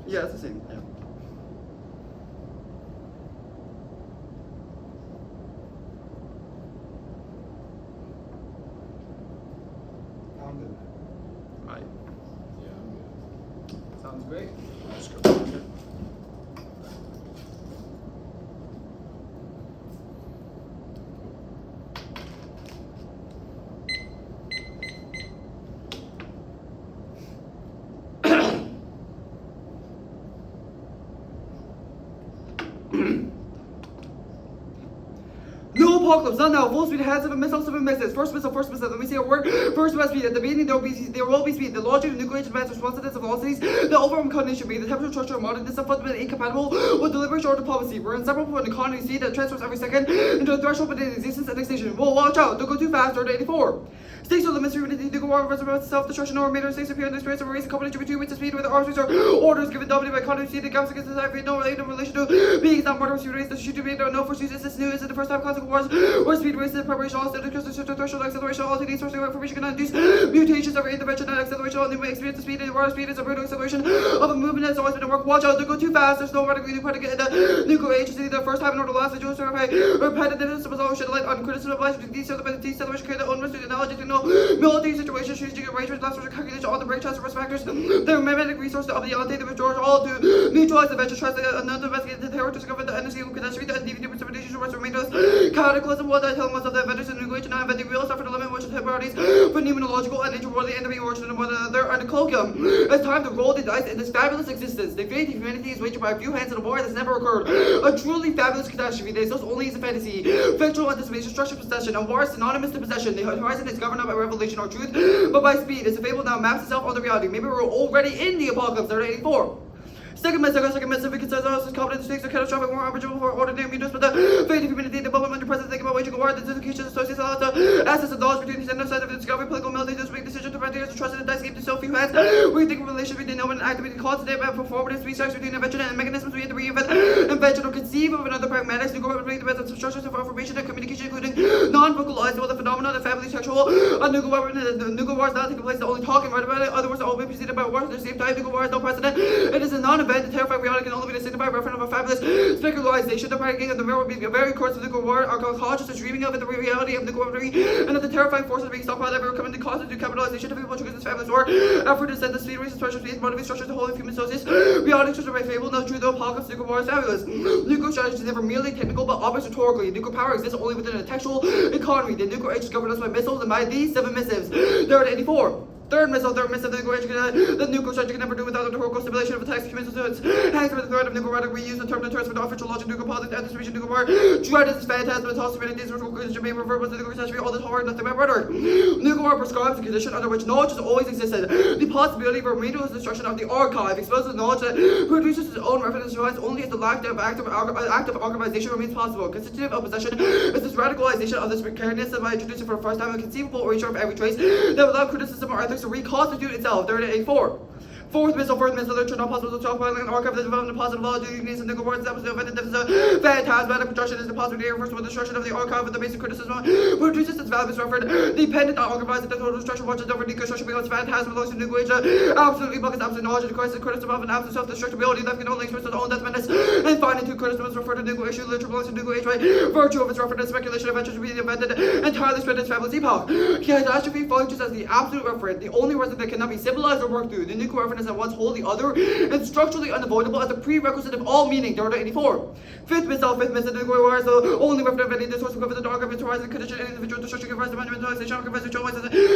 Yeah, it's the same. Yeah. I'm good. Right. Yeah, I'm good. Sounds great. Let's go. No apocalypse, not now. Full speed ahead, 7 missiles, 7 misses. First missile. Let me say a word. First must speed. At the beginning, there will be speed. The logic of nuclear advanced responsiveness of velocities. The overall coordination being the temperature structure of moderness and fundamentally incompatible with deliberate order diplomacy. We're inseparable from an economy speed that transfers every second into a threshold between existence and extinction. Well, watch out. Don't go too fast. Order 84. Stakes are the mystery of the nuclear war, reservoir self-destruction, or major stakes appear in the experience of a race and combination between winds of speed, where the arms are orders given dominated by economy speed, the gaps against society, no relation to beings, not murderous, you race, the shoot to be no force use. Is this new? Is it the first time classical wars where speed races, preparation, all static, threshold, acceleration, all techniques, source of information can induce mutations of intervention and acceleration, all new experience of speed, and water speed is a brutal acceleration of a movement that's always been a work. Watch out, don't go too fast. There's no radical new predicate in the nuclear agency. The first time in order last, the Jews survey repetitiveness was always shed light on criticism of life, deceleration, create their own risk, analogy to no military situation, strategic arrangements, last resort calculation, all the break chance, risk factors, the magnetic resource of the ante, the withdrawal, all to neutralize the venture, tries to not to investigate the terror, discover the energy, catastrophe, the DVD precipitation, rest remainders, cataclysm, what I tell myself the inventors in nuclear, not inventing real stuff for the limit, which is temporalities, phenomenological and interworldly enemy origin of one another, and a colloquium. It's time to roll the dice in this fabulous existence. The fate of humanity is waged by a few hands in a war that's never occurred. A truly fabulous catastrophe that exists only as a fantasy. Fictional anticipation, structured possession, and war is synonymous to possession. The horizon is governed not by revelation or truth, but by speed. It's a fable now maps itself on the reality. Maybe we're already in the apocalypse. 84. Second message, we can say us confident stakes are catastrophic, more unbridgeable for ordinary means, but the fate of humanity, the moment under present, think about waging a war, the dislocation associates a lot of assets and knowledge between the center side of the discovery, political melody, this weak decision to frontiers, trust in the dice game to so few hands. We think of relation between the known and activating constantly about performative speed strikes between invention and mechanisms we have to reinvent, invention or conceive of another pragmatics, to go over the best of structures of information and communication, including non-vocalizable, the phenomenon of family sexual, a nuclear weapon, the nuclear war is not taking place, the only talking right about it, other words are always preceded by wars at the same time, nuclear war is no precedent, it is a non-event, the terrifying reality can only be the signified reference of a fabulous specularization. The practicing of the mirror will be a very course of nuclear war. Our conscious is dreaming of it, the reality of nuclear weaponry, and of the terrifying forces being stockpiled everywhere coming to cause the capitalization of people triggers this fabulous war. Effort to send the speed race and structure speed, motivate structures, the whole of human societies. Beyond structure by fable, no true, the apocalypse, nuclear war is fabulous. Nuclear strategy is never merely technical, but always rhetorically. Nuclear power exists only within a textual economy. The nuclear age is governed us by missiles and by these 7 missives. There are 84. Third missile, the nuclear strategy can never do without the rhetorical stimulation of attacks, human systems. Hangs with the threat of nuclear rhetoric, we use the term deterrence for the official logic, nuclear politics, anticipation, nuclear war. Dread is phantasm, and tossing these rhetorical creatures may revert with the nuclear strategy, all this horror, nothing but rhetoric. Nuclear war prescribes a condition under which knowledge has always existed. The possibility of a remedial destruction of the archive exposes knowledge that produces its own reference device only as the lack of active archivization remains possible. Constitutive of possession is this radicalization of this precariousness by introducing for the first time a conceivable erasure of every trace that without criticism or ethics to reconstitute itself. 34. Fourth missile, literature, not possible to talk about an archive that developed in positive law, uniqueness, and nuclear wars, that was no offended, this is a phantasmatic projection, is the possibility of irreversible destruction of the archive with the basic criticism, produces its values referred, dependent on organizing the total destruction, watches over deconstruction, because phantasm belongs to nuclear age, absolutely buckets, absolute knowledge, and crisis, criticism of an absolute self-destructibility, left can only express its own death menace, and finally, two criticisms refer to nuclear issue, literature belongs to nuclear age, by virtue of its reference and speculation, adventures to be invented, entirely spread its fabulous epoch. Catastrophe functions as the absolute referent, the only reference that cannot be symbolized or worked through. The nuclear reference is at once wholly other and structurally unavoidable as a prerequisite of all meaning. There are 84. Fifth missile, the nuclear war is the only weapon of any discourse equivalent to the archive, its horizon, condition, and individual destruction, converse, the monumentalization,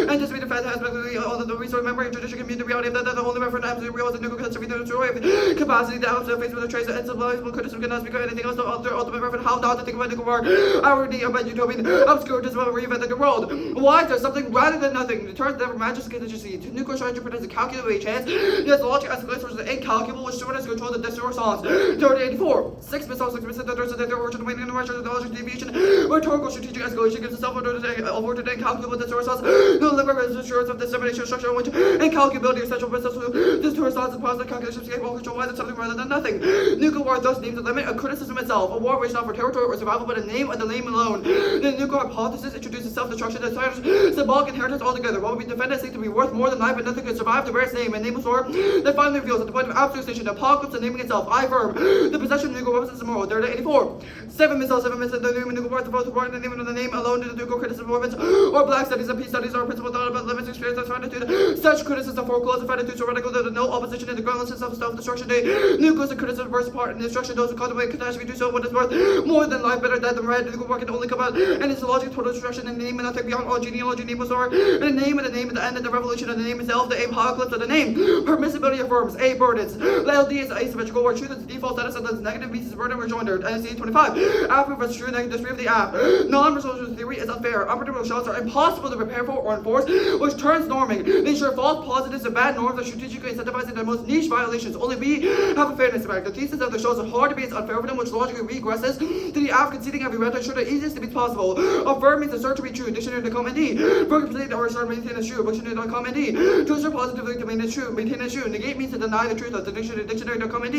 anticipated phantasmically, all of the resource memory, and tradition, community, reality of that, the only reference absolutely real is the nuclear catastrophe, the destroy capacity, the absolute face with a trace, and civilizable criticism cannot speak of anything else, the ultimate reference, how not to think about nuclear war, our need about utopian obscurantism of reinventing the world. Why is there something rather than nothing? The turns never matches contingency. Nuclear strategy presents a calculated chance. Yes, the logic escalates towards the incalculable, which short has control the destiny of songs. 84. 6 missiles, 6 missiles, the third, the origin, waiting in the direction of the logic deviation. Rhetorical strategic escalation gives itself over to the incalculable destiny of songs. No liberal assurance of dissemination structure in which incalculability essential missiles to distort songs and positive calculations to capable control. Why is it something rather than nothing? Nuclear war thus names the limit of criticism itself. A war waged not for territory or survival, but a name of the name alone. The nuclear hypothesis introduces self-destruction that symbolic inheritance altogether. What would be defended seems to be worth more than life, but nothing could survive to bear its name. And nameless war war that finally reveals at the point of absolute extinction, the apocalypse and naming itself, I affirm, the possession of nuclear weapons is immoral. There to 84. 7 missiles, the name of nuclear parts, the votes in the name of the name alone to the nuclear criticism of weapons, or black studies and peace studies, or principle thought about limits, experience, and finitude. Such criticism forecloses finitude, so radical that no opposition in the groundlessness of self-destruction day. Nucleus and criticism burst apart in the destruction. Those who contemplate catastrophe do so what is worth more than life, better death than red. The nuclear war can only come out, and it's the logic of total destruction in the name of nothing beyond all genealogy, name was or in the name of the end of the revolution of the name itself, the apocalypse of the name. Permissibility affirms A burdens. LD is asymmetrical, where truth is the default status of the negative means is burden rejoinder. NC 25. After versus true, negative disproof the app. Non-resolution theory is unfair. Unpredictable shots are impossible to prepare for or enforce, which turns norming. They ensure false positives and bad norms are strategically incentivizing the most niche violations. Only we have a fairness effect. The thesis of the shows are hard to be is unfair for them, which logically regresses to the app conceding every right to ensure the easiest to be possible. Affirm means assert to be true. Dictionary.com ND. Broken position or assert maintain as true. Dictionary.com ND. To assert positively to maintain as true. Maintain as true. Negate means to deny the truth of. The dictionary.com ND.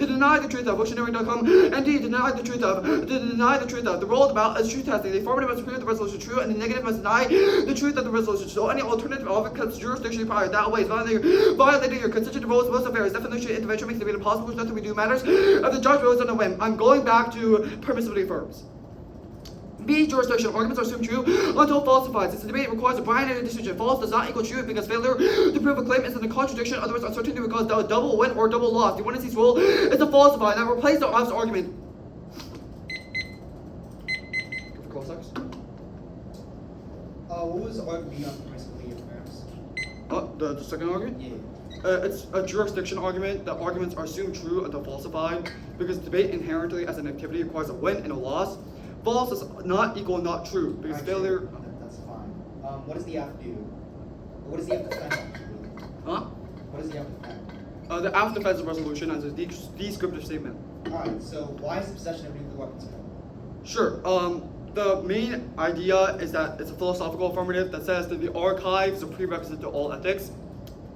To deny the truth of. Dictionary.com ND. To deny the truth of. To deny the truth of. The role of about is truth testing. The affirmative must prove the resolution true, and the negative must deny the truth of the resolution. So any alternative often cuts jurisdiction prior. That way is violating your constituent roles. Most affairs. Definition intervention makes it impossible, which nothing we do matters. If the judge goes on a whim. I'm going back to permissivity affirms. B. Jurisdictional arguments are assumed true until falsified. Since the debate requires a binary decision, false does not equal true because failure to prove a claim is in a contradiction. Otherwise, uncertainty would cause a double win or double loss. The one in role is to falsify. Now replace the obvious argument. What was argument B on permissibly affirms? The second argument? Yeah. It's a jurisdiction argument. The arguments are assumed true until falsified because debate inherently as an activity requires a win and a loss. False is not equal not true because failure. That's fine. What does the F do? What does the F defend actually? Huh? What does the F defend? The F defends the resolution as a descriptive statement. Alright, so why is the possession of nuclear weapons immoral? Sure. The main idea is that it's a philosophical affirmative that says that the archive is a prerequisite to all ethics.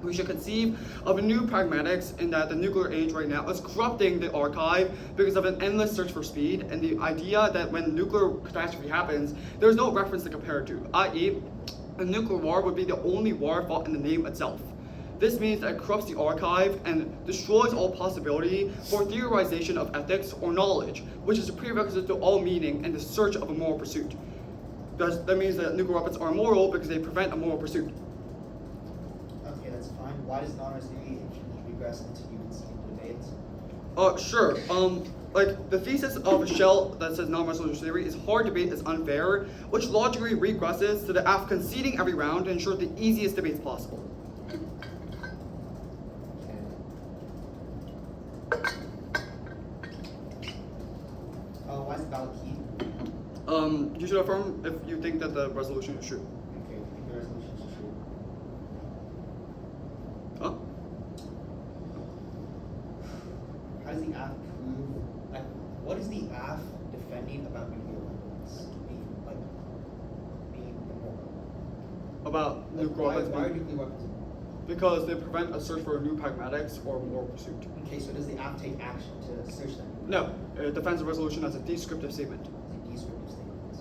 We should conceive of a new pragmatics in that the nuclear age right now is corrupting the archive because of an endless search for speed and the idea that when nuclear catastrophe happens, there's no reference to compare it to, i.e., a nuclear war would be the only war fought in the name itself. This means that it corrupts the archive and destroys all possibility for theorization of ethics or knowledge, which is a prerequisite to all meaning and the search of a moral pursuit. That means that nuclear weapons are immoral because they prevent a moral pursuit. Okay, that's fine. Why does non-resolution infinitely regress until you can see in debate? Sure. Like the thesis of a shell that says non-resolution theory is hard debate is unfair, which logically regresses to the F conceding every round to ensure the easiest debates possible. Why is the ballot key? You should affirm if you think that the resolution is true. Okay, I think the resolution is true. Huh? How does the AF prove, like, what is the AF defending about nuclear weapons being immoral? About Like, nuclear why weapons are being- nuclear weapons immoral? because they prevent a search for a new pragmatics or moral pursuit. Okay, so does the AF take action to search them? No, it defends the resolution as a descriptive statement. Is it descriptive statements?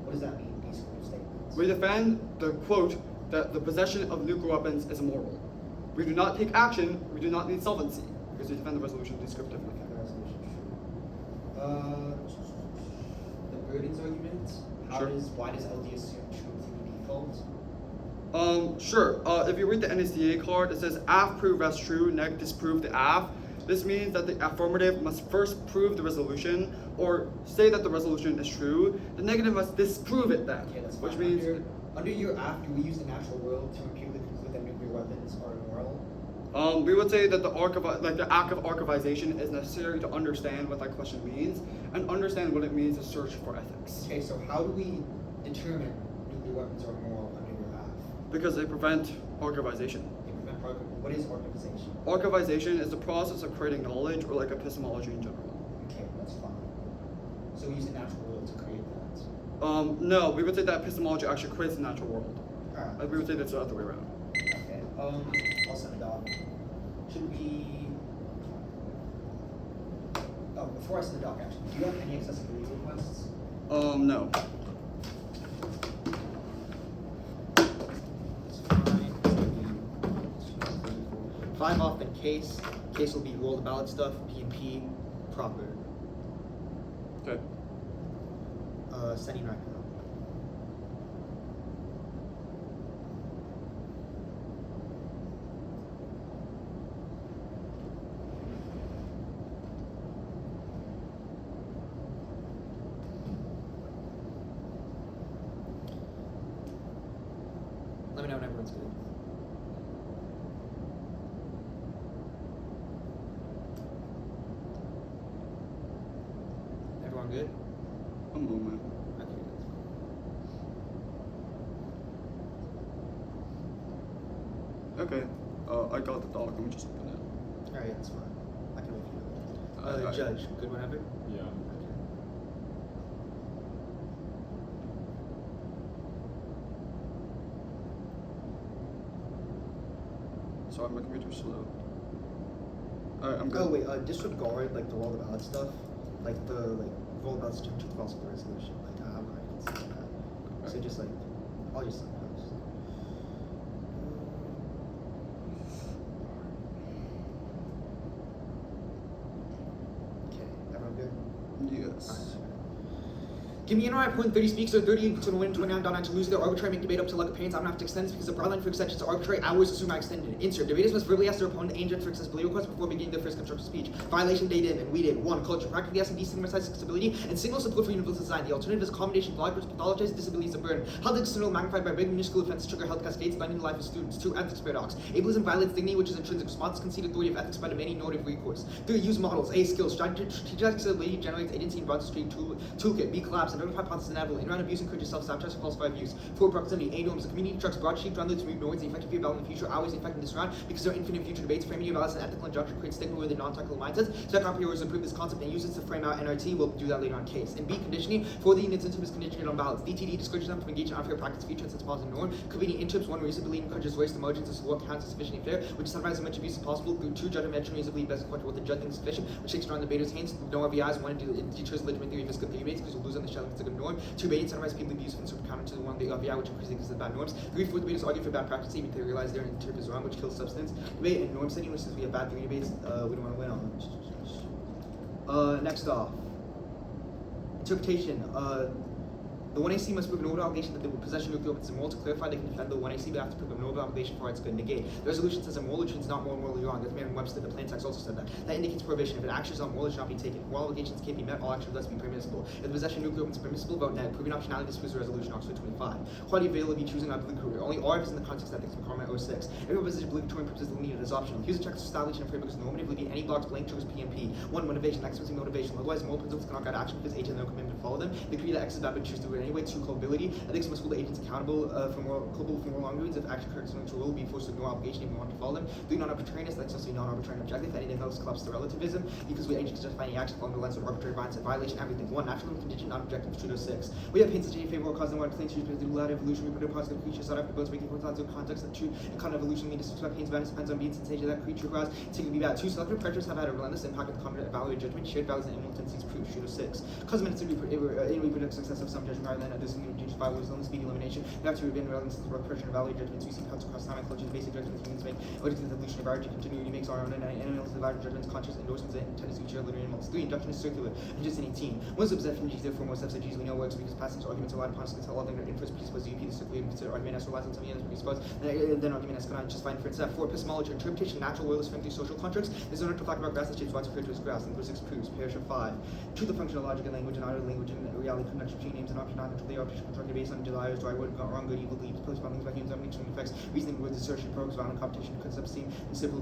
What does that mean, descriptive statements? We defend the quote that the possession of nuclear weapons is immoral. We do not take action, we do not need solvency, because we defend the resolution descriptively. Okay, the resolution is true. The burdens argument. Sure. Why does LD assume truth in the default? Sure. If you read the NSDA card, it says AF prove as true, neg disprove the AF. This means that the affirmative must first prove the resolution or say that the resolution is true. The negative must disprove it then, Okay, that's which fine. means Under your AF, do we use the natural world to repeatedly conclude that nuclear weapons are immoral? we would say that the act of archivization is necessary to understand what that question means and understand what it means to search for ethics. Okay, so how do we determine nuclear weapons are immoral under your AF? Because they prevent archivization. What is organization? Archivization is the process of creating knowledge or like epistemology in general. Okay, that's fine. So we use the natural world to create that. No, we would say that epistemology actually creates the natural world. Alright. We would say that's the other way around. Okay. I'll send it off. Should we? Oh, before I send the doc, actually, do you have any accessibility requests? No. It's fine. It's gonna be 5 off, then case. Case will be roll the ballot stuff, P&P, proper. Okay. Sending right now. Let me know when everyone's good. Everyone good? A moment. Okay. Okay. I got the doc. Let me just open it. Alright, that's fine. I can wait for you. Judge, good whenever? Yeah. Okay. Sorry, my computer's slow. Alright, I'm good. Oh wait, disregard like the roll the ballot stuff, like the roll the ballot stuff to the false resolution. Like I'm not even saying that. So just like I'll just post. Okay, everyone good? Yes. Alright. Give me an right point 30 speaks or 30 to win 29 down to lose their arbitrary make debate up to like appearance. I'm gonna have to extend this because the broad line for extensions are arbitrary. I always assume I extended it. Insert. Debaters must verbally ask their opponent and judge for accessibility requests before beginning their first constructive speech. Violation they did and we did. 1. Culture. Practically asking destigmatized accessibility and signal support for universal design. The alternative is accommodation, blockers, pathologized disabilities of burden. Health external magnified by big minuscule offenses trigger health cascades binding the life of students. 2. Ethics paradox. Ableism violates dignity, which is intrinsic response, conceded authority of ethics by demanding normative recourse. 3. Use models. A. Skills. Strategic accessibility generates agency and broad street toolkit. B. Collapse. Identify hypothesis inevitable. In-round abuse encourages self-sabotage and falsified abuse. 4. Proximity. A. Norms. The community trucks broad sheep downloads to remove noise. The effective view about in the future always affecting this round because there are infinite future debates. Framing your balance and ethical injunction creates stigma within non-technical mindsets. So that priorities improve this concept and use it to frame out NRT. We'll do that later on case. And B. Conditioning. For the incentive is conditioned on balance. DTD discourages them from engaging in unfair practice feature and sets positive norm. Convening interps. 1. Reasonably encourages waste emotions as to what counts as sufficiently fair, which summarizes as much abuse as possible. 2. Judgment reasonably best question what the judge thinks is sufficient, which takes around the debater's hands. No RBIs. 1. It deters legitimate theory of miscut debates because you'll lose on the shell. It's a good norm. 2. Baiting summarize people abuse and sort of counter to the 1 the RBI, which increases the bad norms. 3. 4. Debaters argue for bad practice, even if they realize their interp is wrong, which kills substance. Debate and norm setting, which says we have bad theory debates. We don't want to win on. Next off, interpretation. The 1AC must prove an order obligation that the possession of nuclear weapons is immoral. To clarify, they can defend the 1AC, but have to prove an order obligation for its good. Negate. The resolution says immoral, which is not more morally wrong. That's Merriam-Webster. The plain text also said that. That indicates prohibition. If an action is not moral, it should not be taken. If moral obligations can't be met, all action must be permissible. If the possession of nuclear weapons is permissible, vote nay. Proving optionality disproves the resolution. Oxford 25. Quality availability choosing not obligatory. Only R is in the context of ethics. McCormick 06. Every position obligatory and purposes needed is optional. Use of checks to establish and framework is normatively any blocks blank triggers PMP. 1. Motivation. Expressing motivation. Otherwise, moral principles cannot guide action because H has no commitment to follow them. The creed that X is bad but choose to do it anyway. 2. Culpability. Ethics must hold the agents accountable for moral wrongdoings. If action occurs to will be forced to ignore obligation if we want to follow them. 3. Non-arbitrariness. That's also non-arbitrary and objective. Anything else collapses to relativism because we agents justify any action following the lens of arbitrary violence and violation. Everything. 1. Natural and contingent, non-objective. Trudeau 6. We have hints that any favor or cause in one claims to use the latter evolution. We put a positive creature sought after both making forth of context that true and kind of evolution mean disrespect pains madness depends on being sensation that creature cause to be bad. 2. Selective predators have had a relentless impact on the common evaluated judgment. Shared values and animal tendencies proof. Trudeau 6. Cause minutes to reproduce success of some judgment rather than others in the values on the speedy elimination. They have to have been relevant to the pressure and evaluate judgments. We see cuts across time and cultures, basic judgments humans make. Order to the evolution of average continuity makes our own and animals of average judgments, conscious endorsements, and tendency to literary animals. 3. Induction is circular. And just in 18. One subsection G, therefore more subset G's we know works because passing arguments are relied upon to tell all their inference presupposes UP, the circular and consider argument as relies on something else presuppose, and then argument as cannot just find inference. 4. Epistemology, interpretation, natural, worldless, friendly, social constructs. There's no to talk about grass that shapes what's referred to as grass. And 6 proves. Parish of 5. Truth of functional logic and language and outer language and reality connection between names and option not until they are constructed based on desires, right word, wrong, good, evil, beliefs, post things by humans, unmixing effects, reasoning with assertion, progress, violent competition, concepts, and simple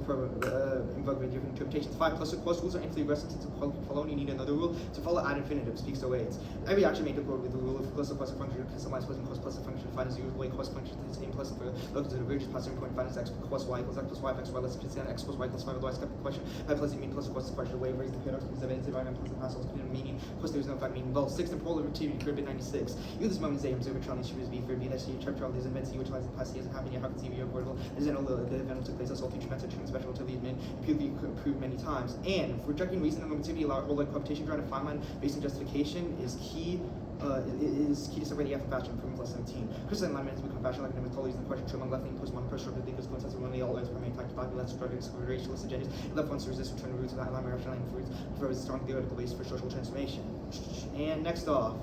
invoke with different interpretations. 5. Plus rules are infinitely aggressive since to follow you need another rule. To follow ad infinitive speaks to ways. Every action may accord with the rule of plus a function, crystallize plus a function, find as usual way, cost function to the same plus for look to the divergence plus point find as x plus y equals x plus y x y less x plus y plus 5 otherwise skeptical question. 5 plus mean plus the question away raise the paradox because of its environment plus the hassles meaning. Of course there's no fact meaning involved. 6. The polar relativity curve at 96. this. You this moment say observer trial issues B for B that she chapter all these events you utilize the past years and happening how can see you avoidable. There's an the event took place as all future methods and special to lead men repeatedly proved many times. And rejecting reason and normativity allow all like computation trying to find line based on justification is key. Is key to separate the F and fashion from less 17. Criticism alignment has become fashion like an mythology and question true among left wing postmodern pressure because coincidence when they all ends primary attack by less struggling racialist agendas. Left ones resist return to roots of that alignment rational fruits for a strong theoretical base for social transformation. And next off.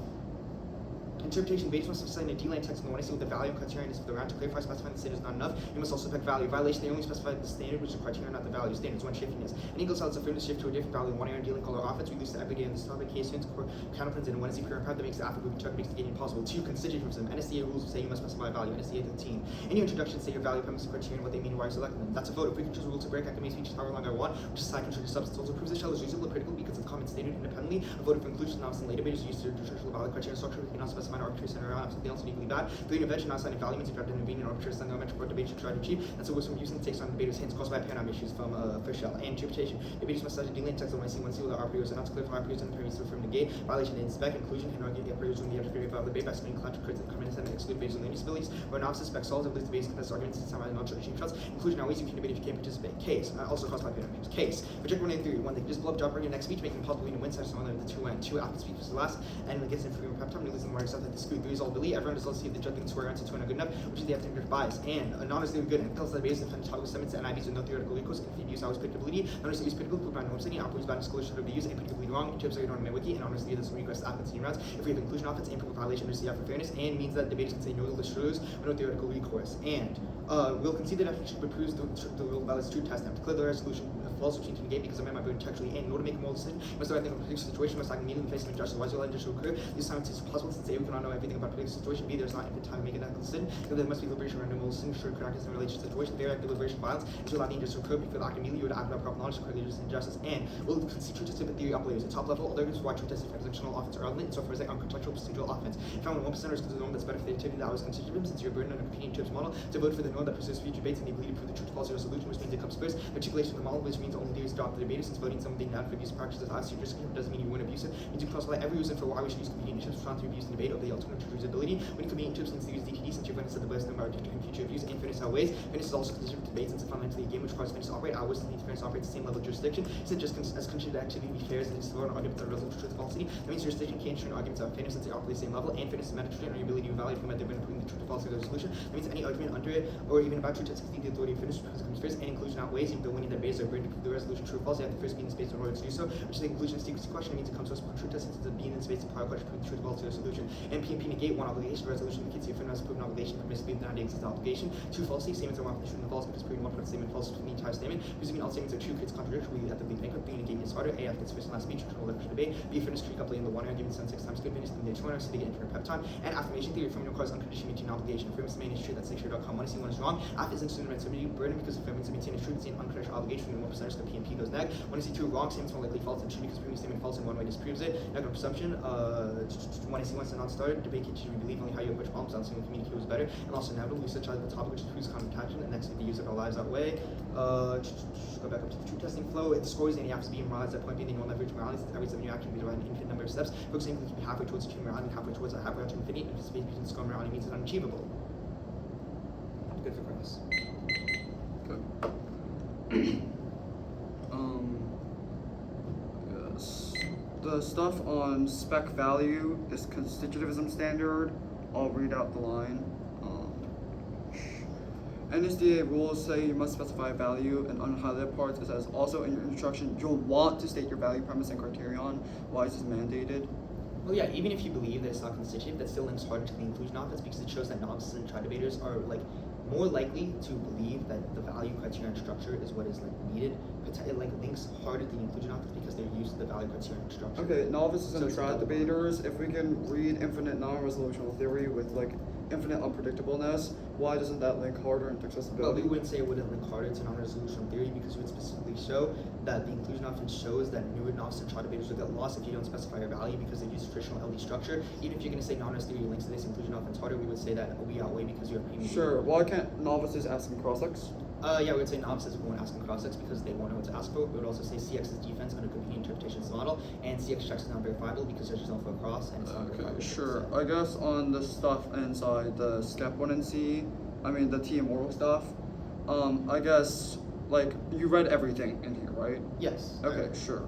Interpretation based on specifying a D-line text and when I say what the value criterion is for the round to clarify specifying the standard is not enough, you must also pick value. Violation, they only specify the standard, which is the criterion, not the value. Standards, one shifting is. An equal size of to shift to a different value. One area dealing color offense, we lose the everyday in this topic case units, counterplans, and one is the pure impact that makes the after moving check makes the gain impossible. Two, constitutivism. NSDA rules say you must specify a value. NSDA 13. In your introduction, say your value premise criterion, what they mean, why you select them. That's a vote. If we can choose a rule to break, I can make speeches however long I want, which is side contribute substance. Also proves the shell is usable and critical because it's common standard independently. A vote for inclusion, now in later debaters use the traditional value criterion structure. We cannot specify an arbitrary center around something else equally bad. The intervention not signing value means if you have to intervene in arbitrary center element for debate should try to achieve. That's a wisdom using takes on debaters' hands caused by paradigm issues from Fischel. And interpretation. Debaters must study dealing text on one C with the operators and not to clarify operators and the periods to affirm negate. Violation and inspect. Inclusion can argue the operators in the interference of the debate by screening collective critics and comments and exclude debaters on their disabilities. Or analysis spec solves and believes the basic contest arguments and some non-traditional trust. Inclusion always you can debate if you can't participate. Case. Also caused by paradigm issues. Case. Reject one in theory. One, they can just blow up job your next speech, making it possible to win such on the two and two after speech was the last and it gets in freedom prep time and losing more stuff that the school three is all believe everyone does not see the judging swear answer to good enough, which is the after bias. And non-honestly good and tells the base of topical statements and IVs with no theoretical recourse if you use always predictability. Non-honestly use predictable proof by no city, operates by disclosure should be used and predictably wrong. Tips are on my wiki and honestly this request offense in rounds. If we have inclusion offense and proof violation under CF for fairness and means that debaters can say no to the truths or no theoretical recourse. And we'll concede that definition proves the real valid true test and to clear the resolution false routine to negate because I made my brain textually and in order to make a moral decision, you must know everything about a particular situation, must act immediately in face of injustice. Why is your legend to occur? These times it's possible since A, we cannot know everything about a particular situation, B, there's not infinite time to make an ethical decision, so there must be liberation around a moral decision, sure, correct in relation to the situation, there act deliberation violence, is allowed the injustice to occur before the act immediately would act without proper knowledge to correct the injustice, and will concede true test theory operators at top level, other reasons why true test transitional offense are relevant, so far as they are contextual procedural offense. Found when 1% is the norm that's better for the activity that was constitutive since you're burdened on a competing chips model to vote for the norm that persists future debates and the ability to prove the truth false resolution, which means it comes first. Articulation of the model, which means only theories drop the debater since voting something not for abuse practices as jurisdiction doesn't mean you wouldn't abuse it. Means you cross by every reason for why we should use competing chips to abuse and debate of the alternative to usability. When you competing chips means to use DTD since you're going to set the best number of future abuse and fairness outweighs. Fairness is also considered to debate since it's fundamentally a game which requires fairness to operate. Ours needs fairness to operate at the same level of jurisdiction. Since just as considered activity be fair as it is to vote on argument that result truth falsity. That means jurisdiction can't ensure arguments of fairness since they operate at the same level and fairness is mandatory on your ability to evaluate from whether they've been proving the truth or falsity of the resolution. That means any argument under it or even about truth test the authority of fairness because it comes first and inclusion outweighs even though winning their base are burdened to prove the resolution true or false. They have to first be in space in order to do so, which is the inclusion of secrecy question means it comes to us for true test since it's being in space to prior question prove the truth or false to the solution. And PMP negate one obligation resolution indicates the offender has proven obligation permissibly the exists obligation. Two falsely statements are one true and false because proving one part of the statement false from the entire statement. Presuming all statements are true creates contradiction. We have to leave bankrupt. B negate is harder. A after its first and last speech, control leverage debate. B fairness creek up in the one area given 6 times good finish in the next one so they get infinite prep time. And affirmation theory from requires unconditionally maintain obligation. Affirmance main is true that's sexual.com. One is one is wrong. After is instant relativity burden because affirmance to maintain is true, it's an unconditional obligation from 1% the PMP goes neg. One is two wrong statements more likely false and true because proving statement false in one way disproves it. Negative presumption. One is once a non-starter. Debate can we believe only how you approach problems. I'll communicate was better. And also inevitably such as the topic which proves common attachment and next the use of our lives that way. Go back up to the true testing flow. It scores and you have to be moralized at point B, then you won't leverage morality since every 7 you action be divided an infinite number of steps. For example, you can be halfway towards achieving morality and halfway towards a halfway to infinity and space between score morality means it's unachievable. Good for Chris. Okay. Yes. The stuff on spec value is constitutivism standard. I'll read out the line. NSDA rules say you must specify value, and unhighlighted parts it says also in your instruction you'll want to state your value premise and criterion. Why is this mandated? Well, yeah, even if you believe that it's not constitutive, that still links harder to the inclusion offense because it shows that novices and try debaters are like more likely to believe that the value criterion structure is what is like needed. It like links harder to the inclusion offense because they're used to the value criterion structure. Okay, novices and So try debaters, if we can read infinite non-resolutional theory with like infinite unpredictableness, why doesn't that link harder into accessibility? Well, we wouldn't say it wouldn't link harder to non-resolutional theory because we would specifically show that the inclusion offense shows that newer novice and try debaters will get lost if you don't specify your value because they use traditional LD structure. Even if you're going to say non-res theory links to this inclusion offense harder, we would say that we outweigh because you have premium. Sure, why can't novices ask some cross-links? Yeah, we would say novices won't ask in cross-checks because they won't know what to ask for. We would also say CX's defense under competing interpretations model, and CX checks is not verifiable because there's just no for a cross, and it's not verifiable. Okay, sure. I guess on the stuff inside the Skep 1 NC, I mean the T immortal stuff, I guess, like, you read everything in here, right? Yes. Okay, sure.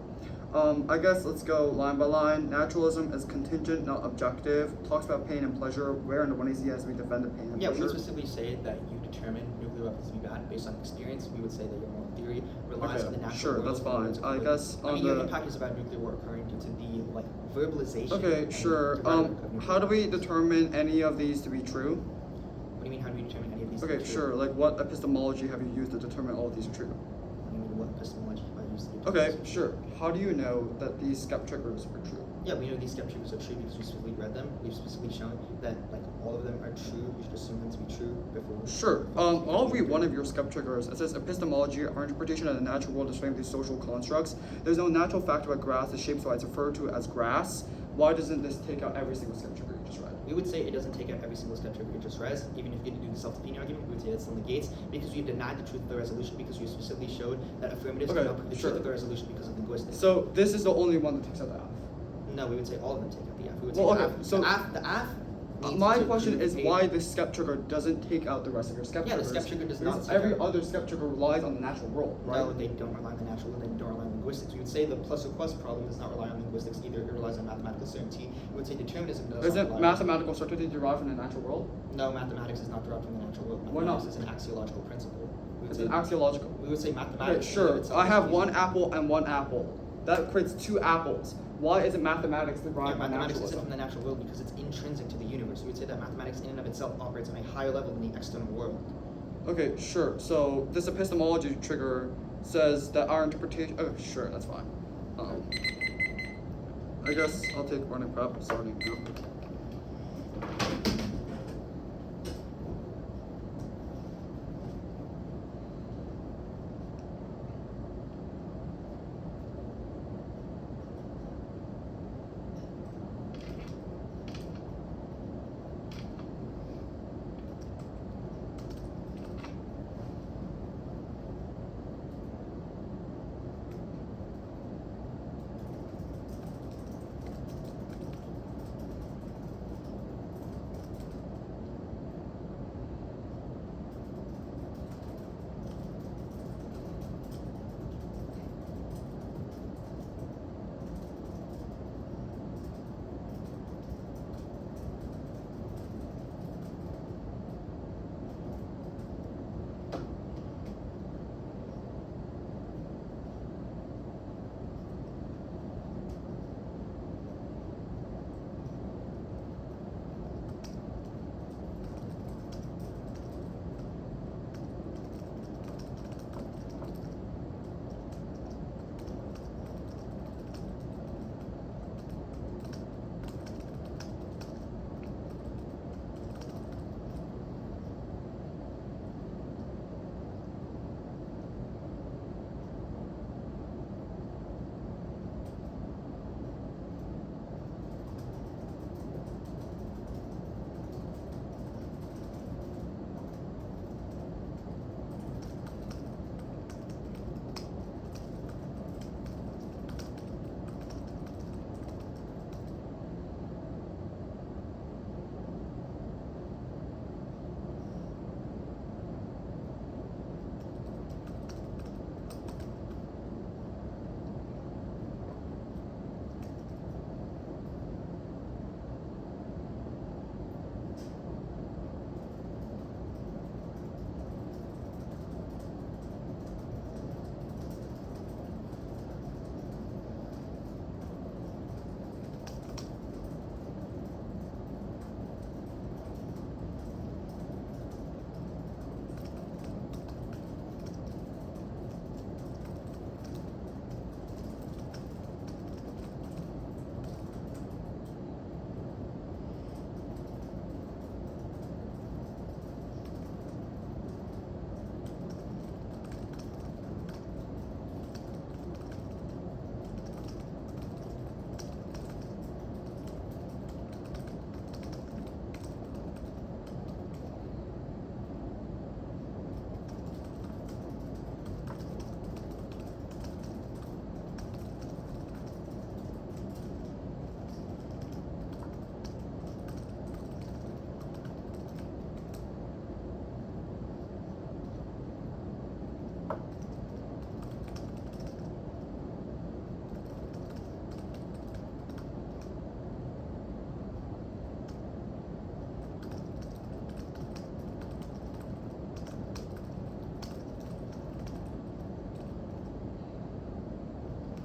I guess let's go line by line. Naturalism is contingent, not objective. Talks about pain and pleasure. Where in the 1AC as we defend the pain and Yeah, we pleasure? would specifically say that you determine nuclear weapons to be bad based on experience. We would say that your moral theory relies Okay, on the natural sure, world. that's fine. I guess I on mean, your the- impact is about nuclear war occurring due to the like verbalization. Okay, and sure. the rhetoric of nuclear How do we weapons. determine any of these to be true? What do you mean? How do we determine any of these? to Okay, be true? sure. Like, what epistemology have you used to determine all of these are true? What do you mean? What epistemology have I used to determine Okay, these? sure. How do you know that these Skep triggers are true? Yeah, we know these skep triggers are true because we specifically read them. We've specifically shown that like all of them are true. You should assume them to be true before. Sure. I'll read one of your Skep triggers. It says epistemology, our interpretation of the natural world is framed through social constructs. There's no natural fact about grass. The shape, so it's referred to as grass. Why doesn't this take out every single Skep trigger you just read? We would say it doesn't take out every single skep trigger you just read. Even if you didn't do the self-defeating argument, we would say that still negates because we denied the truth of the resolution because we specifically showed that affirmatives Okay, cannot prove the sure. truth of the resolution because of linguistics. So this is the only one that takes out the F. No, we would say all of them take out the F. We would Well, say okay, so- the F needs My to question prove is a- why this Skep trigger doesn't take out the rest of your Skep Yeah, the triggers. Skep trigger does because not take every out- other Skep trigger relies on the natural world, right? No, they don't rely on the natural world, they don't rely on linguistics. We would say the plus or plus problem does not rely on linguistics either. It relies on mathematical certainty. We would say determinism does not Isn't rely on- mathematical certainty derived from the natural world? No, mathematics is not derived from the natural world. Why not? Mathematics is an axiological principle. We would It's say- an axiological. We would say Okay, mathematics. in and sure. of itself I is have easy. one apple and one apple. That creates two apples. Why isn't mathematics Yeah, derived from mathematics isn't naturalism? from the natural world because it's intrinsic to the universe. We would say that mathematics in and of itself operates on a higher level than the external world. Okay, sure. So this epistemology trigger says that our interpretation. Oh, sure, that's fine. I guess I'll take running prep starting now.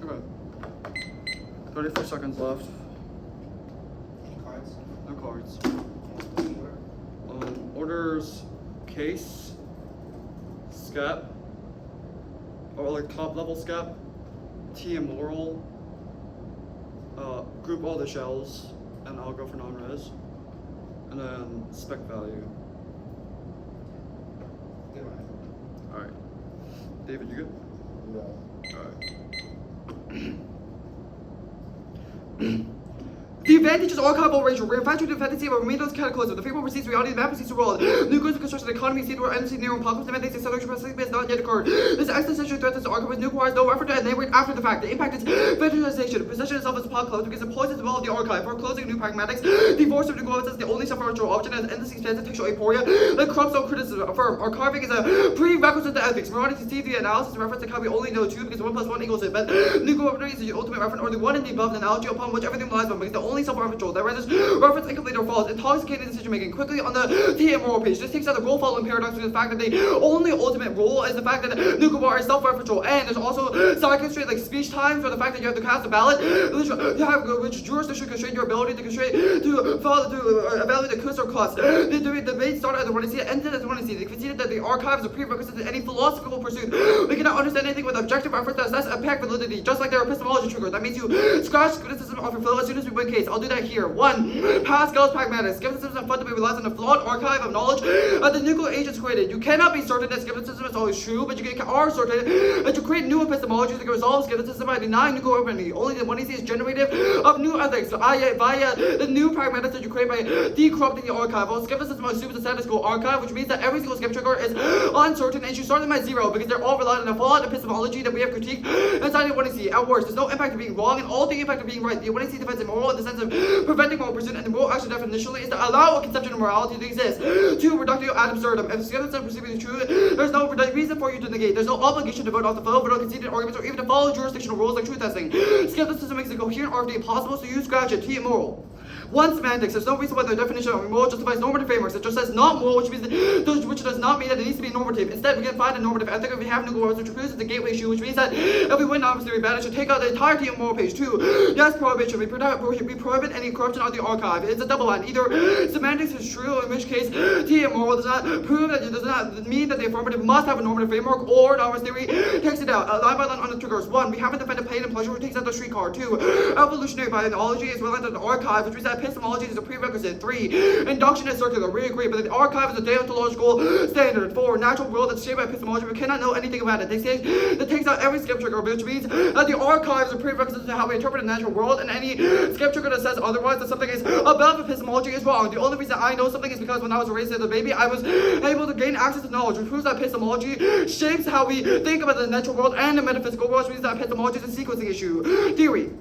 Okay. 34 seconds left. Any cards? No cards. What's the order? Orders, case, scap, or like top level scap, T immoral, group all the shells, and I'll go for non-res, and then spec value. Good one. Alright. David, you good? Yeah. Alright. The advantage is archival erasure. We're infatuated with fantasy about remainders cataclysm. The fable precedes reality, the map precedes the world. New goods of construction, economy, seed war, energy, near apocalypse, demand, acceleration, prosperity has not yet occurred. This existential threat to the archive new requires no effort to annihilate after the fact. The impact is federalization. Possession itself is apocalypse because it poisons the well of the archive. For closing new pragmatics, the force of new governments is the only self-referential option and endless expansive textual aporia that corrupts all criticism. Affirm. Archiving is a prerequisite to ethics. Morality sees the analysis and reference to how we only know two because 1 + 1 equals it. But new government is the ultimate reference or the one in the above analogy upon which everything relies on because the only self-referential that reference incomplete or false, intoxicating decision making. Quickly on the TM moral page, this takes out the role following paradox with the fact that the only ultimate role is the fact that Nukubar is self-referential, and there's also side constraint like speech times or the fact that you have to cast a ballot, which jurisdiction constrain your ability to constrain to follow to evaluate the cost or cost. The debate started as the one to see it, ended as the one to see. They conceded that the archive is a prerequisite to any philosophical pursuit. We cannot understand anything with objective effort to assess impact validity, just like their epistemology trigger. That means you scratch criticism off your flow as soon as we win case. I'll do that here. 1. Pascal's pragmatics. Skepticism fundamentally relies on a flawed archive of knowledge that the nuclear agents created. You cannot be certain that skepticism is always true, but you are certain that you create new epistemologies that can resolve skepticism by denying nuclear openly. Only the one is generative of new ethics via the new pragmatics that you create by decorrupting the archive. Well, skepticism assumes the status quo archive, which means that every single skeptic is uncertain, and you start them at 0 because they're all reliant on a flawed epistemology that we have critiqued inside the 1AC. At worst, there's no impact of being wrong, and all the impact of being right. The 1AC defends immoral in the sense of preventing moral pursuit, and the moral action definitionally is to allow a conception of morality to exist. 2. Reductio ad absurdum. If skepticism perceiving the true, there's no reason for you to negate. There's no obligation to vote off the flow, vote on conceded arguments, or even to follow jurisdictional rules like truth testing. Skepticism makes a coherent argument impossible, so you scratch it. T immoral. 1. Semantics. There's no reason why the definition of immoral justifies normative frameworks. It just says not moral, which does not mean that it needs to be normative. Instead, we can find a normative ethic if we have new laws, which refuses the gateway issue, which means that if we win norms theory bad, it should take out the entirety of moral page. 2. Yes, prohibition. We prohibit any corruption on the archive. It's a double line. Either semantics is true, in which case T immoral does not prove that it does not mean that the affirmative must have a normative framework, or normative theory takes it out. Line by line on the triggers. 1. We haven't defended pain and pleasure, which takes out the streetcar. 2. Evolutionary biology is reliant on the archive, which means that epistemology is a prerequisite. 3. Induction is circular. We agree, but the archive is a deontological standard. 4. Natural world that's shaped by epistemology. We cannot know anything about it. That takes out every skip trigger, which means that the archive is a prerequisite to how we interpret the natural world, and any skip trigger that says otherwise, that something is above epistemology, is wrong. The only reason I know something is because when I was raised as a baby, I was able to gain access to knowledge, which proves that epistemology shapes how we think about the natural world and the metaphysical world, which means that epistemology is a sequencing issue. Theory.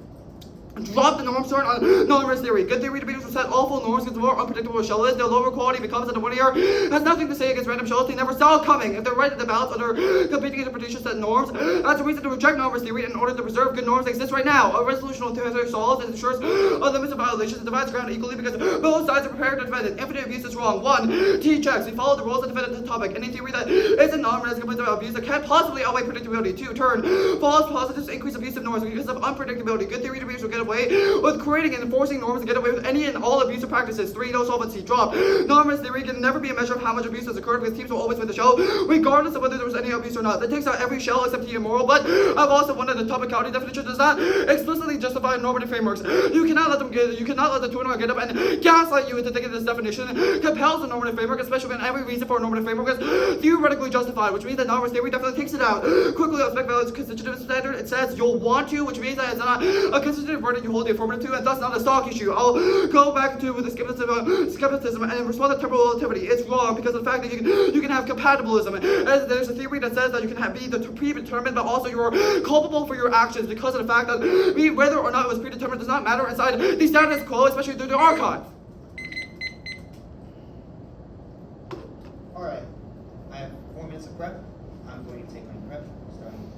Drop the norm start on non-risk theory. Good theory to be able to set awful norms because the more unpredictable a shell is, the lower quality becomes, and the 1 year has nothing to say against random shells. They never saw it coming. If they're right at the balance under competing interpretations set norms, that's a reason to reject non-risk theory in order to preserve good norms that exist right now. A resolutional theory solves and ensures limits of violations and divides ground equally because both sides are prepared to defend it. Infinite abuse is wrong. 1. T checks. We follow the rules and defend the topic. Any theory that isn't non-risk complains about abuse that can't possibly outweigh predictability. 2. Turn. False positives increase abusive norms because of unpredictability. Good theory to be able to get away with creating and enforcing norms to get away with any and all abusive practices. 3. No solvency. Drop. Non-risk theory can never be a measure of how much abuse has occurred because teams will always win the show, regardless of whether there was any abuse or not. That takes out every shell except the immoral, but I've also wondered the topicality definition does not explicitly justify normative frameworks. You cannot let the tuner get up and gaslight you into thinking this definition compels a normative framework, especially when every reason for a normative framework is theoretically justified, which means that non-risk theory definitely takes it out. Quickly on spec values constitutive standard, it says you'll want to, which means that it's not a constitutive verdict you hold the affirmative to, and thus not a stock issue. I'll go back to the skepticism and respond to temporal relativity. It's wrong because of the fact that you can have compatibilism. As there's a theory that says that you can be predetermined, but also you're culpable for your actions because of the fact that whether or not it was predetermined does not matter inside the status quo, especially through the archive. Alright. I have 4 minutes of prep. I'm going to take my prep starting.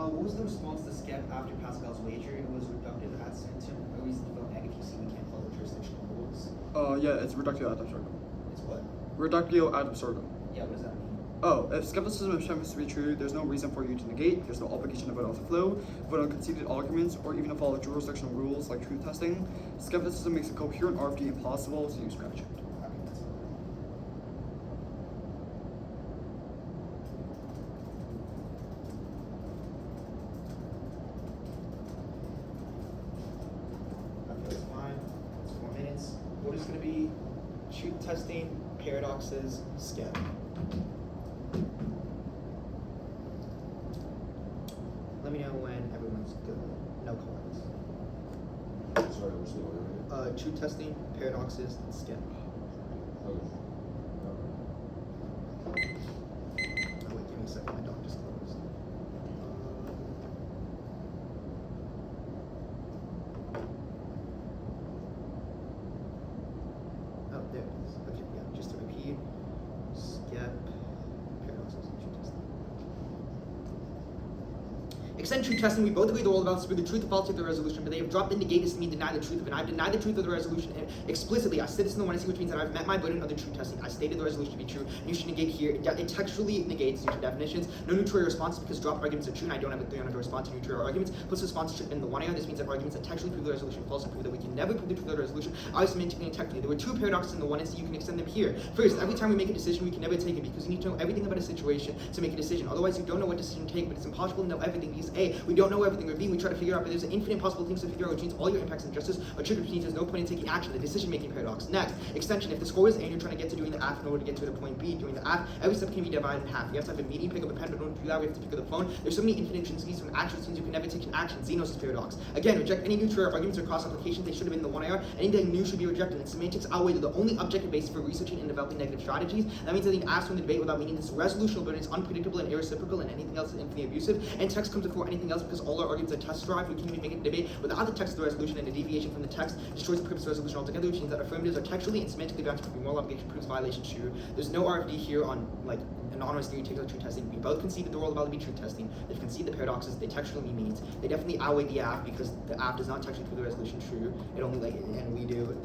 What was the response to Skep after Pascal's wager? It was reductive ad absurdum. A reason to vote negative. You see, we can't follow jurisdictional rules. Yeah, it's reductio ad absurdum. It's what? Reductio ad absurdum. Yeah, what does that mean? Oh, if skepticism is shown to be true, there's no reason for you to negate, there's no obligation to vote off the flow, vote on conceded arguments, or even to follow jurisdictional rules like truth testing. Skepticism makes a coherent RFD impossible, so you scratch it. That's fine. It's 4 minutes. What is going to be truth testing, paradoxes, Skep. Let me know when everyone's good. No comments. Sorry, we're still on. Truth testing, paradoxes, and Skep. Okay. Oh, wait, give me a second. My dog just closed. Oh, there it is. Okay, yeah, just to repeat. Skep, paradoxes, and truth testing. Extend truth testing, we both agree the world about the truth and falsity of the resolution, but they have dropped in negate this to mean deny the truth of it. I've denied the truth of the resolution explicitly. I said this in the 1C, which means that I've met my burden of the truth testing. I stated the resolution to be true, and you should negate here. It textually negates your definitions. No neutral response because dropped arguments are true, and I don't have a 300 response to neutral arguments. Puts response in the 1A. This means that arguments that textually prove the resolution false and prove that we can never prove the truth of the resolution are semantically and technically. There were two paradoxes in the 1C, you can extend them here. First, every time we make a decision, we can never take it because you need to know everything about a situation to make a decision. Otherwise, you don't know what decision to take, but it's impossible to know everything because A, we don't know everything, or B, we try to figure out, but there's an infinite possible things to figure out, which means all your impacts and justice are triggered, which means there's no point in taking action, the decision-making paradox. Next, extension. If the score is A and you're trying to get to doing the AF in order to get to the point B, doing the AF, every step can be divided in half. You have to have a meeting, pick up a pen, but in order to do that, we have to pick up the phone. There's so many infinite intrinsities from actions, means you can never take an action. Zeno's paradox. Again, reject any neutral arguments or cross applications, they should have been in the 1AR. Anything new should be rejected, and semantics outweigh the only objective basis for researching and developing negative strategies. That means that the AF from the debate without meaning this resolutional burden is unpredictable and irreciprocal, and anything else is infinitely abusive. And text comes before anything else because all our arguments are test derived. We can't even make a debate without the text of the resolution, and a deviation from the text destroys the purpose of the resolution altogether, which means that affirmatives are textually and semantically bound to prove moral obligation proves violation true. There's no RFD here on like an honest theory takes out truth testing. We both concede that the world about to be truth testing. They've conceded the paradoxes, they textually means. They definitely outweigh the AF because the AF does not textually prove the resolution true. It only and we do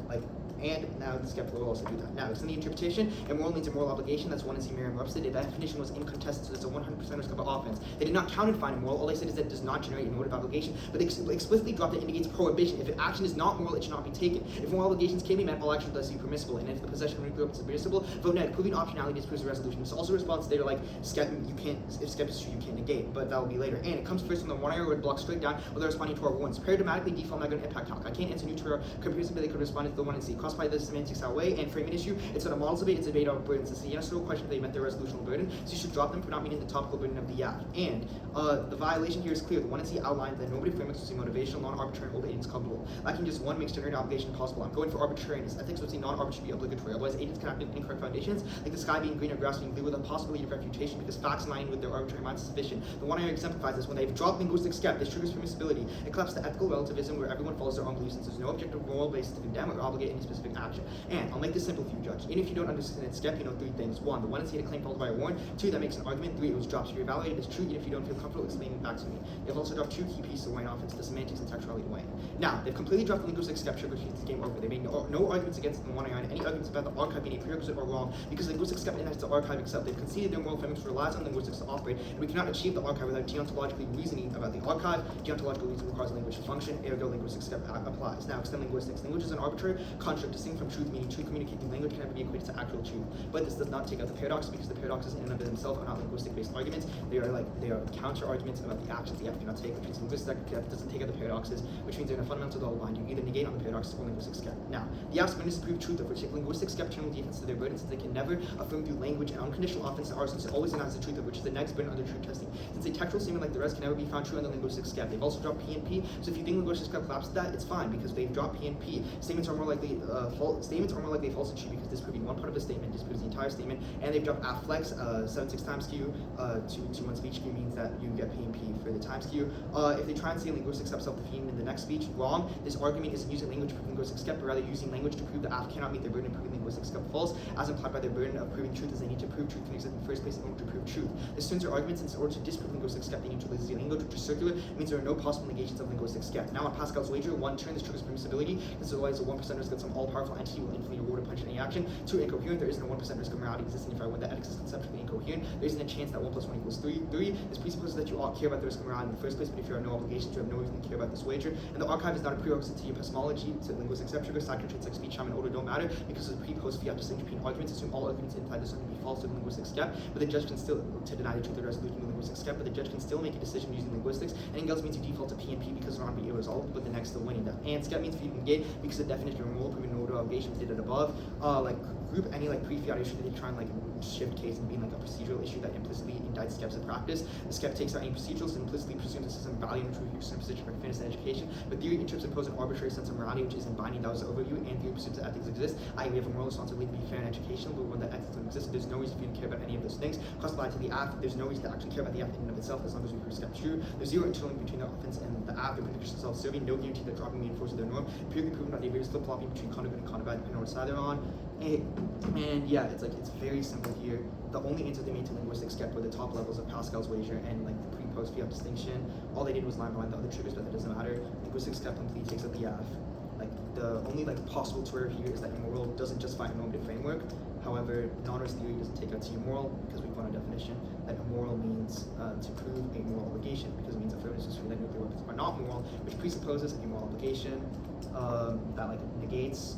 and now the skeptical will also do that. Now, it's in the interpretation, and moral means a moral obligation. That's 1C Merriam-Webster. The definition was incontested, so it's a 100% risk of offense. They did not count and find moral. All they said is that it does not generate a motive obligation, but they explicitly dropped it indicates prohibition. If an action is not moral, it should not be taken. If moral obligations can be met, all action does be permissible, and if the possession of nuclear weapons is permissible, vote neg. Proving optionality disproves the resolution. This also responds to like you can't, if skep is true, you can't negate, but that will be later. And it comes first from the 1AR word block straight down without responding to our warrants. Paradigmatically, default not going to impact calc. I can't answer neutral comparison, but they could respond to the 1C. Crossed by the semantics way and framing issue, it's not a models debate, it's a debate of burdens. It's a yes or no question if they met their resolutional burden, so you should drop them for not meeting the topical burden of the AF. And the violation here is clear. The 1C outlined that normative frameworks will see motivational, non-arbitrary, and hold agents culpable. Lacking just one makes generating obligation possible. I'm going for arbitrariness. Ethics would say non-arbitrary should be obligatory. Otherwise, agents cannot have incorrect foundations, like the sky being green or grass being blue, with a possibility of refutation because facts aligning with their arbitrary minds is sufficient. The 1AR exemplifies this. When they've dropped linguistic skep, this triggers permissibility. It collapses to ethical relativism where everyone follows their own beliefs, since there's no objective moral basis to condemn or obligate any specific action. And I'll make this simple for you, Judge. And if you don't understand skep, you know 3 things. 1, the 1C had a claim followed by a warrant. 2, that makes an argument. 3, it was dropped. So you evaluate it as true, even if you don't feel comfortable explaining it back to me. They've also dropped 2 key pieces of Wayne offense, the semantics and textuality of Wayne. Now, they've completely dropped the linguistic skep, which means the game over. They made no arguments against the 1AR and any arguments about the archive being a prerequisite or wrong, because linguistic skep enacts the archive except they've conceded their moral frameworks relies on linguistics to operate, and we cannot achieve the archive without deontologically reasoning about the archive. Deontological reasoning requires language to function, ergo linguistic skep applies. Now, extend linguistics. Language is an arbitrary construct distinct from truth, meaning truth communicated through language can never be equated to actual truth. But this does not take out the paradox, because the paradoxes in and of themselves are not linguistic-based arguments. They are counter-arguments about the actions the F cannot take, which means linguistic doesn't take out the paradoxes, which means they're in a fundamental double bind. You either negate on the paradoxes or linguistic skep. Now, the F's going to prove truth of which take linguistic skep general defense to their burden, since they can never affirm through language and unconditional offense and arsenal always denies the truth of which is the next burden under truth testing. Since a textual statement like the rest can never be found true under linguistic skep. They've also dropped P and P, so if you think linguistic skep collapses that, it's fine, because they've dropped P and P. Statements are more likely statements are more likely false and true because disproving one part of a statement disproves the entire statement, and they've dropped afflex, 7-6 times skew, 2-1 speech skew means that you get P and P for the time skew. If they try and say linguistics have self-defeating in the next speech, wrong. This argument isn't using language to prove linguistic skep, but rather using language to prove that AF cannot meet their burden of proving linguistic skep false, as implied by their burden of proving truth, as they need to prove truth can exist in the first place in order to prove truth. This turns their argument, since in order to disprove linguistic skep, they need to use language, which is circular, means there are no possible negations of linguistic skep. Now on Pascal's wager, 1 turn, this triggers permissibility, because otherwise the 1% risk that some all-powerful entity will infinitely reward a punch in any action. 2, incoherent, there isn't a 1% risk of morality existing if I win that ethics is conceptually incoherent. There isn't a chance that 1 + 1 = 3. 3, this presupposes that you all care about the risk of morality in the first place, but if you have no obligations, you have no reason to care about this wager. And the archive is not a prerequisite to your epistemology, to linguistic skep triggers, side traits like speech, time, and order don't matter, because of the pre-post fiat distinction between arguments, assume all arguments imply this to be false to the linguistic skep, but the judge can still, to deny the truth of the resolution of linguistic skep, but the judge can still make a decision using linguistics. Anything else means you default to P and P because they're on be irresolvable, but the next still winning. And skep means if you can get, because the definition of moral proving order obligation we did it above, like group any like pre-fiat issue that they try and like shift case and being like a procedural issue that implicitly indicts skep's of practice. The skep takes out any procedural, so implicitly presumes the system value and true use position for fairness and education. But theory interprets impose an arbitrary sense of morality which isn't binding, that was over you, and theory presumes that ethics exist. I.e. we have a moral responsibility to be fair and educational, but when that ethics don't exist, there's no reason for you to care about any of those things. Cross apply to the AF, there's no reason to actually care about the AF in and of itself as long as we prove skep true. There's zero interlink between the offense and the AF, they're predictions self-serving, no guarantee that dropping reinforces their norm, purely proven by the various flip-flopping between conduct and conduct depending on what side they're on. And yeah, it's very simple here. The only answer they made to linguistic skep were the top levels of Pascal's wager and like the pre-post fiat distinction. All they did was line by line the other triggers, but that doesn't matter. Linguistic skep completely takes up the AF. Like the only possible swerve here is that immoral doesn't justify a normative framework. However, non-risk theory doesn't take out to immoral because we've won a definition that immoral means to prove a moral obligation, because it means affirmatives for that nuclear weapons are not moral, which presupposes a moral obligation that negates.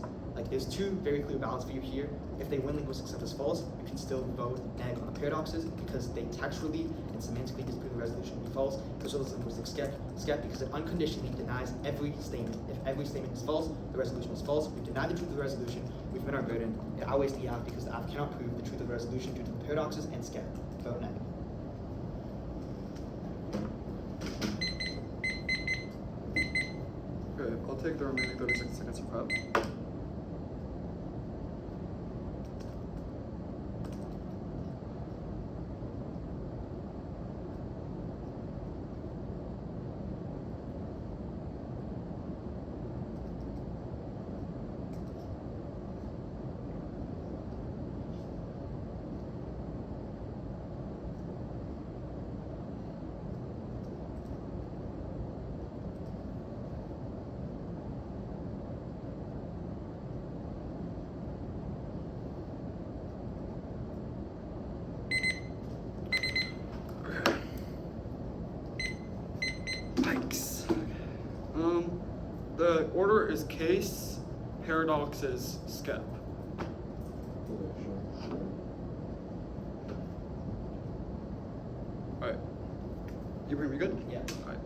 There's 2 very clear ballots for you here. If they win linguistic skep as false, you can still vote neg on the paradoxes because they textually and semantically disprove the resolution to be false, as well as linguistic skep because it unconditionally denies every statement. If every statement is false, the resolution is false. We've denied the truth of the resolution, we've met our burden. It outweighs the AF because the AF cannot prove the truth of the resolution due to the paradoxes and skep. Vote neg. Okay, I'll take the remaining 36 seconds of prep. The order is case, paradoxes, skep. Alright. You bring me good? Yeah. Alright.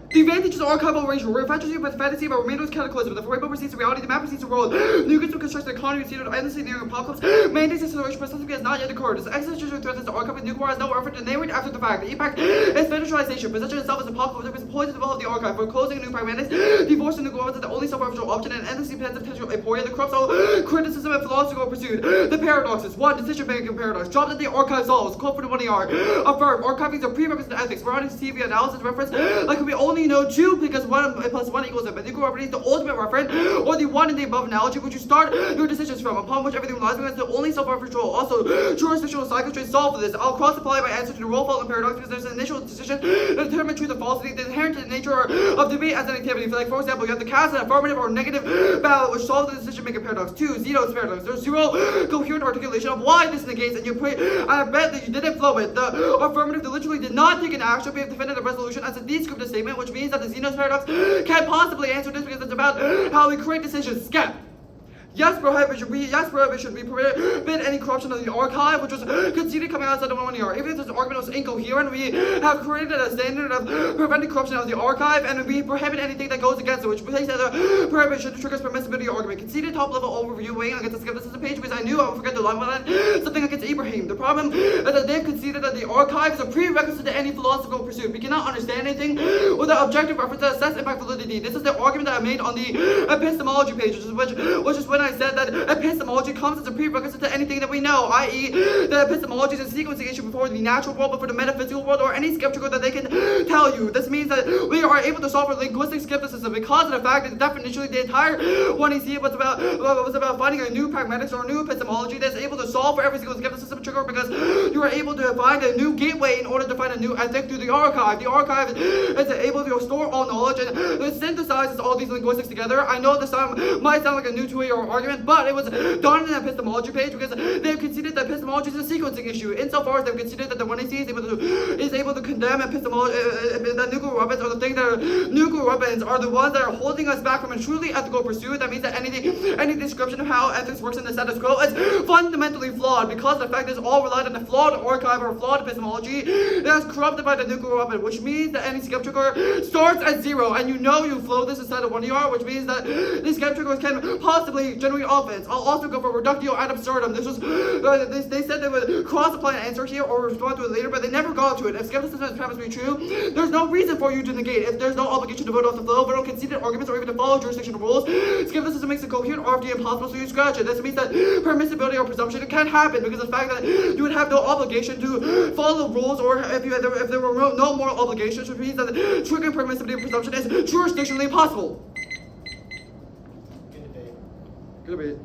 The advantages of archival erasure. We're fantasy with fantasy about remainder's cataclysm. The rainbow precedes the reality, the map precedes the world. New goods will construct the economy of Zeno, endlessly near apocalypse. Mandates acceleration, but something has not yet occurred. This existential threat is the archive with nuclear has no effort to name it after the fact. The impact is financialization. Possession itself is apocalypse. There is a point to develop the archive. For closing a nuclear mandates, divorce of nuclear weapons is the only self-referential option and endlessly depends potential aporia. The corrupt soul, criticism and philosophy are pursued. The paradoxes. 1. Decision-making paradox. Job that the archive solves. Quote for the 1 ER. Affirm. Archiving is a prerequisite to ethics. Morality TV analysis reference. Like we only know 2 because 1 plus 1 equals it. But nuclear weapons is the ultimate reference, or the 1 in the above analogy, which you start your decisions from, upon which everything relies because it's the only self-referential. Also, jurisdictional cycle traits solve for this. I'll cross-apply my answer to the role, fault, and paradox because there's an initial decision to determine truth and falsity. The inherent nature of debate as an activity. For example, you have to cast an affirmative or negative ballot, which solves the decision-making paradox. 2. Zeno's paradox. There's 0 coherent articulation of why this negates, and you put. I bet that you didn't flow it. The affirmative literally did not take an action, but you have defended a resolution as a descriptive statement, which means that the Zeno's paradox can't possibly answer this because it's about how we create decisions. Skep. Yes, prohibition should be prohibit any corruption of the archive, which was conceded coming outside of 1 year. Even if this argument was incoherent, we have created a standard of preventing corruption of the archive, and we prohibit anything that goes against it, which places the prohibition triggers permissibility argument. Conceded top-level overview weighing against the skepticism page because I knew I would forget the line with that. Something against Ibrahim. The problem is that they've conceded that the archive is a prerequisite to any philosophical pursuit. We cannot understand anything without objective reference to assess impact validity. This is the argument that I made on the epistemology page, which is when I said that epistemology comes as a prerequisite to anything that we know, i.e. that epistemology is a sequencing issue before the natural world, but for the metaphysical world or any skeptical that they can tell you. This means that we are able to solve for linguistic skepticism because of the fact that definitionally the entire 1AC was about finding a new pragmatics or a new epistemology that's able to solve for every single skepticism trigger because you are able to find a new gateway in order to find a new ethic through the archive. The archive is able to store all knowledge and it synthesizes all these linguistics together. I know this might sound like a new 2-year argument, but it was done in the epistemology page because they've conceded that epistemology is a sequencing issue. Insofar as they've conceded that the 1AC is able to condemn epistemology, that nuclear weapons are the thing that are nuclear weapons are the ones that are holding us back from a truly ethical pursuit. That means that any description of how ethics works in the status quo is fundamentally flawed because the fact is all relied on a flawed archive or flawed epistemology that is corrupted by the nuclear weapon, which means that any skeptical starts at 0, and you know you flow this inside of 1ER, which means that these skepticals can possibly generate offense. I'll also go for reductio ad absurdum. This was they said they would cross-apply an answer here or respond to it later, but they never got to it. If skepticism is promised to be true, there's no reason for you to negate. If there's no obligation to vote off the flow, vote on conceded arguments, or even to follow jurisdictional rules, skepticism makes a coherent RFD impossible, so you scratch it. This means that permissibility or presumption can't happen because of the fact that you would have no obligation to follow rules, or if there were no moral obligations, which means that triggering permissibility or presumption is jurisdictionally possible. Good debate. Good debate.